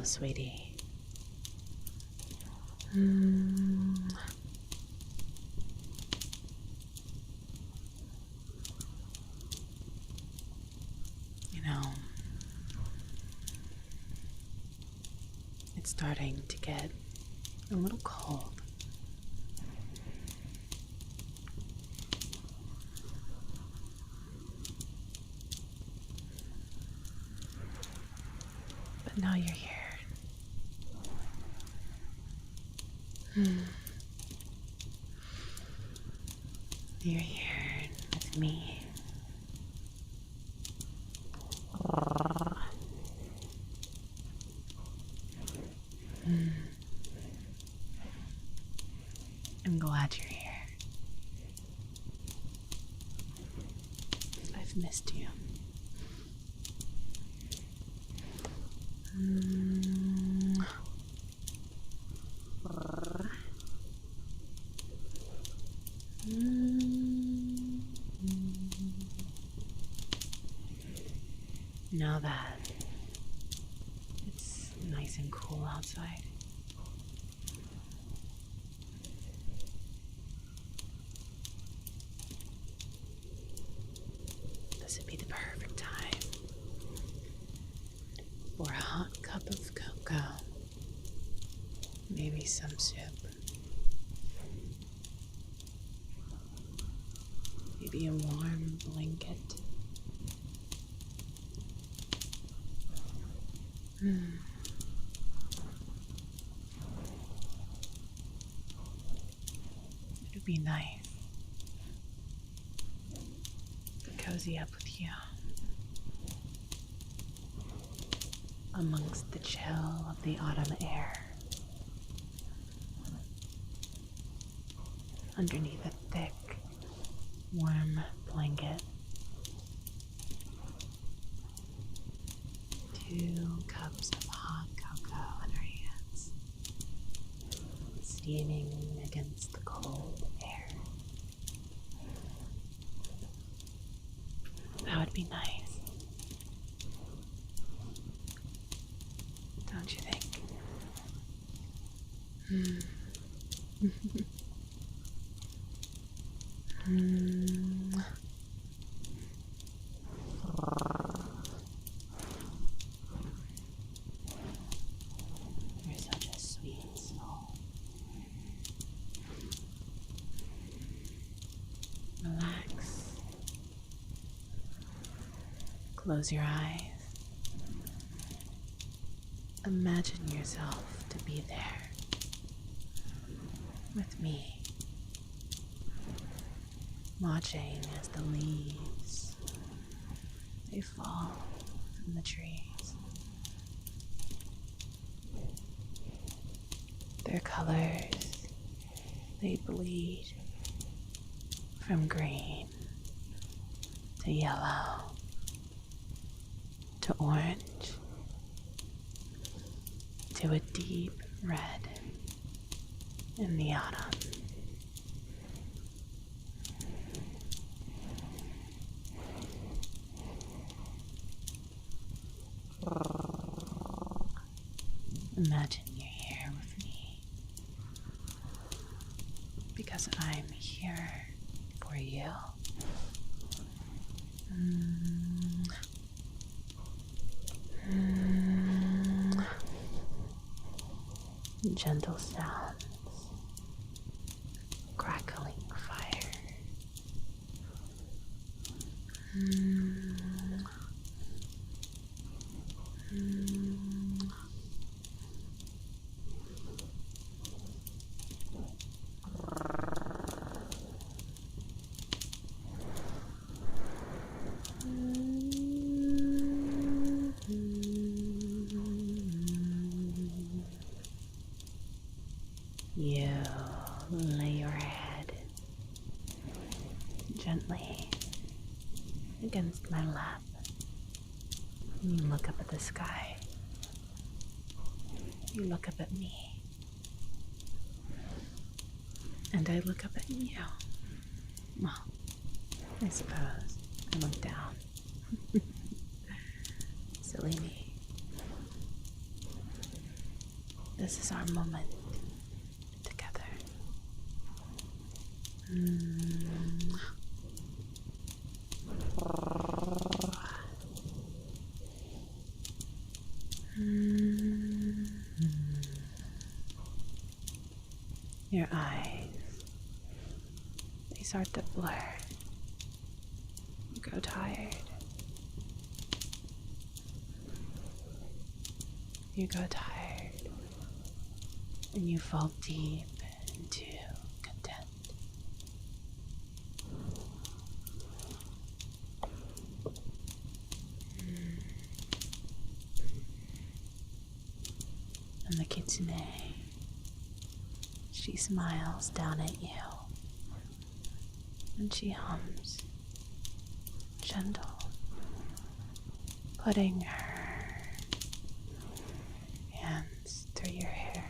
sweetie. You know, it's starting to get a little cold. But now you're here. You're here with me. I'm glad you're here. I've missed you. Now that it's nice and cool outside, this would be the perfect time for a hot cup of cocoa, maybe some soup, maybe a warm blanket. It would be nice to cozy up with you amongst the chill of the autumn air, underneath a thick, warm blanket. 2 cups of hot cocoa in our hands, steaming against the cold air. That would be nice, don't you think? You're such a sweet soul. Relax. Close your eyes. Imagine yourself to be there with me, watching as the leaves, they fall from the trees. Their colors, they bleed from green to yellow to orange to a deep red in the autumn. Imagine you're here with me because I'm here for you. Gentle sounds, crackling fire. You lay your head gently against my lap. You look up at the sky. You look up at me. And I look up at you. Well, I suppose I look down. Silly me. This is our moment together. Your eyes, they start to blur. You grow tired. You grow tired, and you fall deep into content. And the kitsune, she smiles down at you, and she hums, gentle, putting her hands through your hair.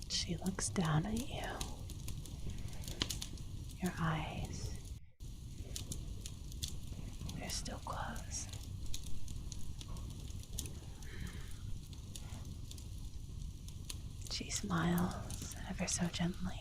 She looks down at you. Your eyes, they're still closed. She smiles ever so gently.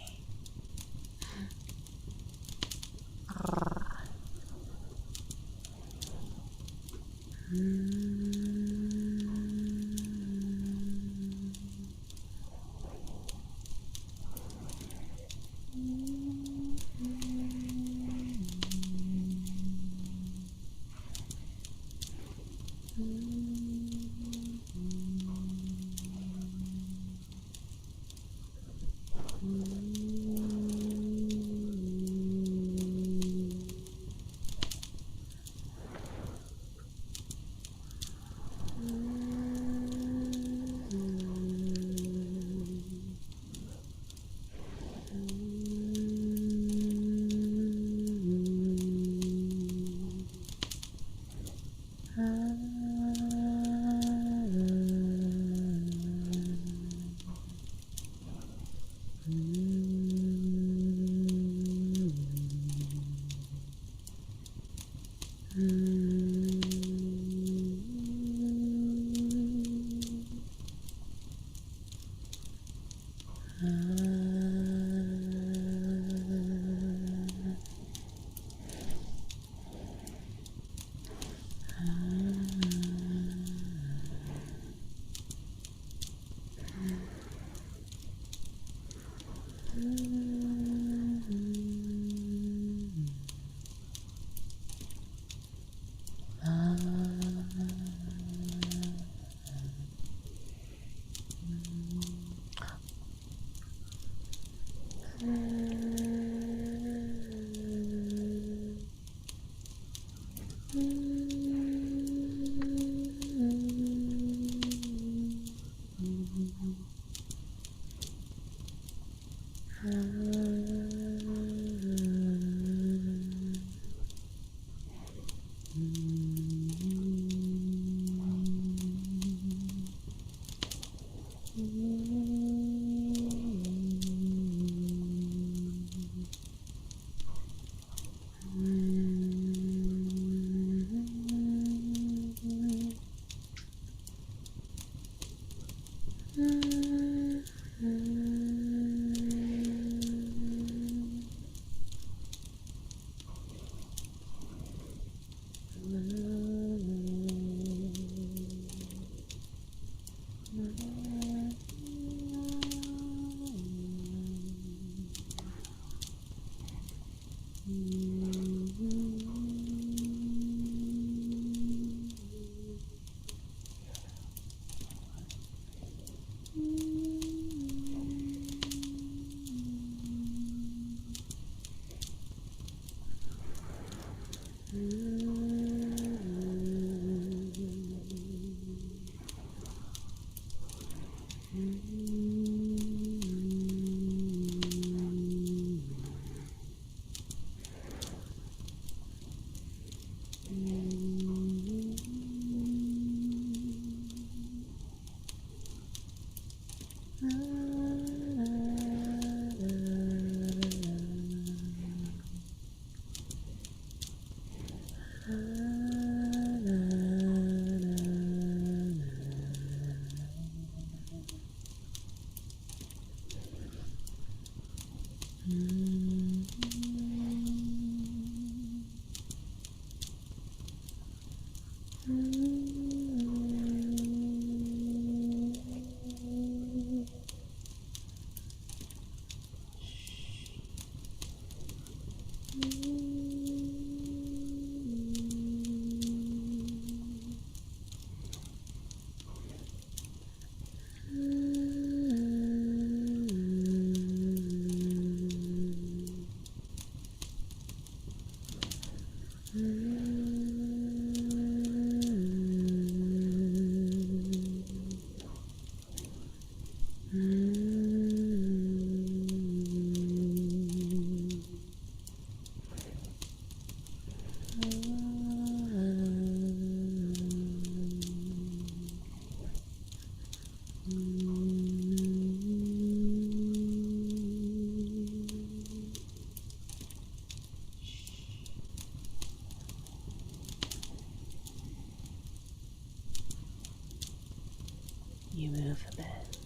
You move a bit,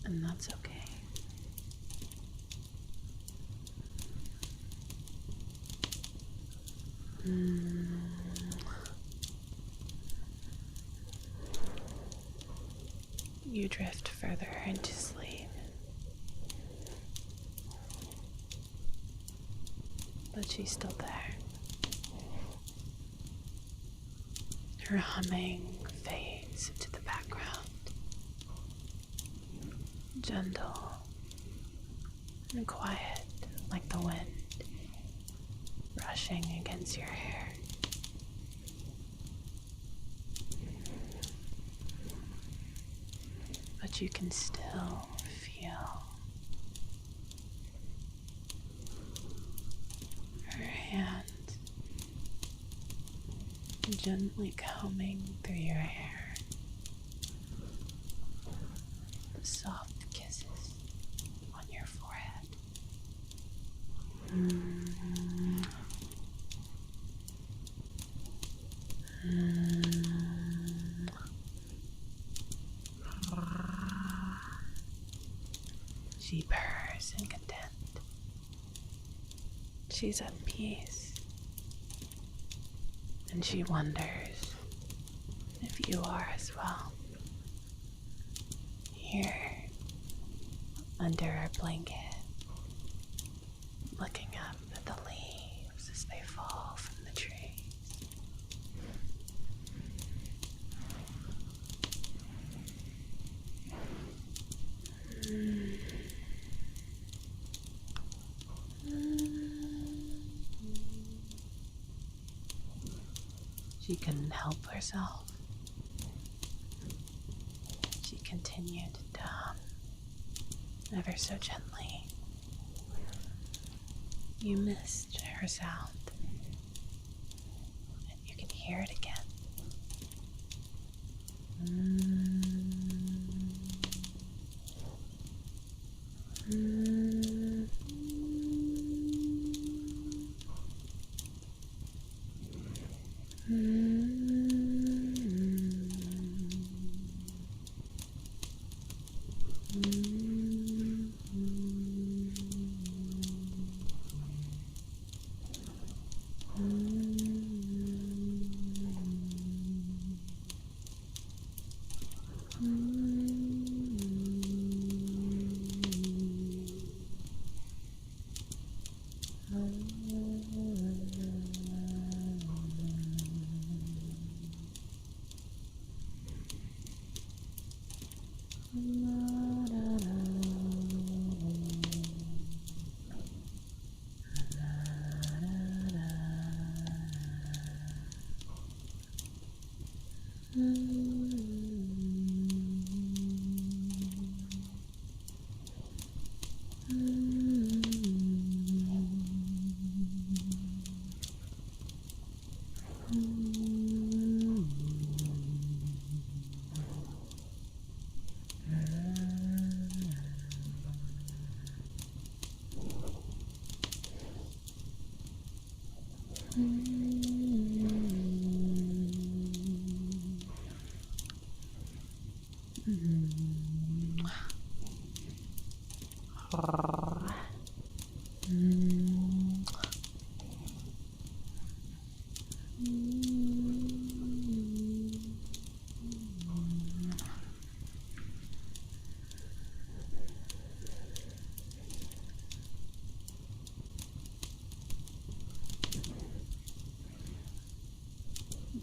and that's okay. You drift further into sleep, but she's still there. Her humming fades into the background, gentle and quiet like the wind brushing against your hair. But you can still feel her hand gently combing through your hair, the soft kisses on your forehead. She purrs and content. She's at peace. And she wonders if you are as well. Here, under her blanket, looking up at the leaves as they fall from the trees. She couldn't help herself. She continued to ever so gently. You missed her sound, and you can hear it again.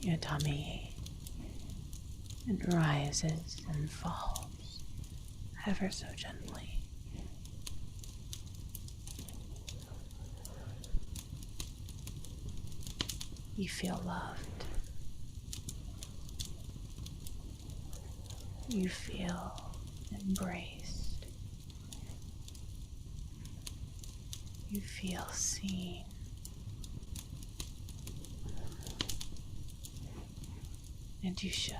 Your tummy, it rises and falls ever so gently. You feel loved. You feel embraced. You feel seen. And you should.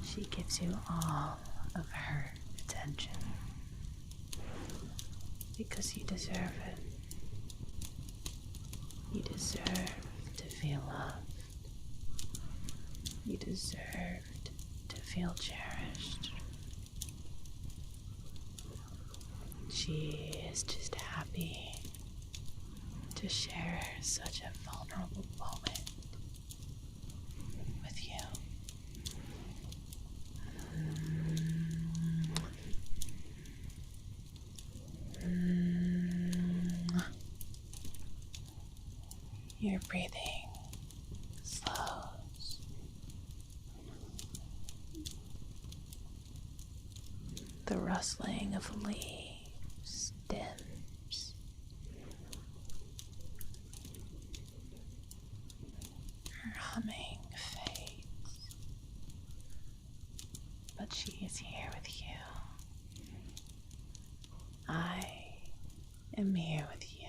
She gives you all of her attention because you deserve it. You deserve to feel loved. You deserve to feel cherished. She is just happy to share such a vulnerable moment with you. Your breathing slows. The rustling of leaves dims. Her humming fades. But she is here with you. I am here with you.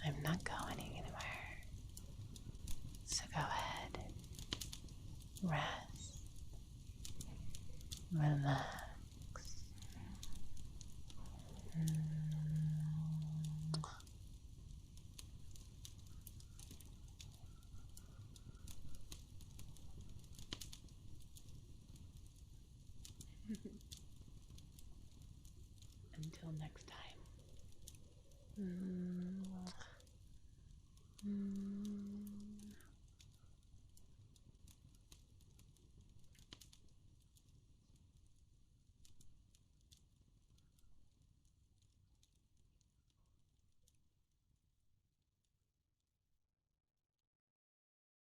I'm not going anywhere. So go ahead. Rest. Relax. Until next time.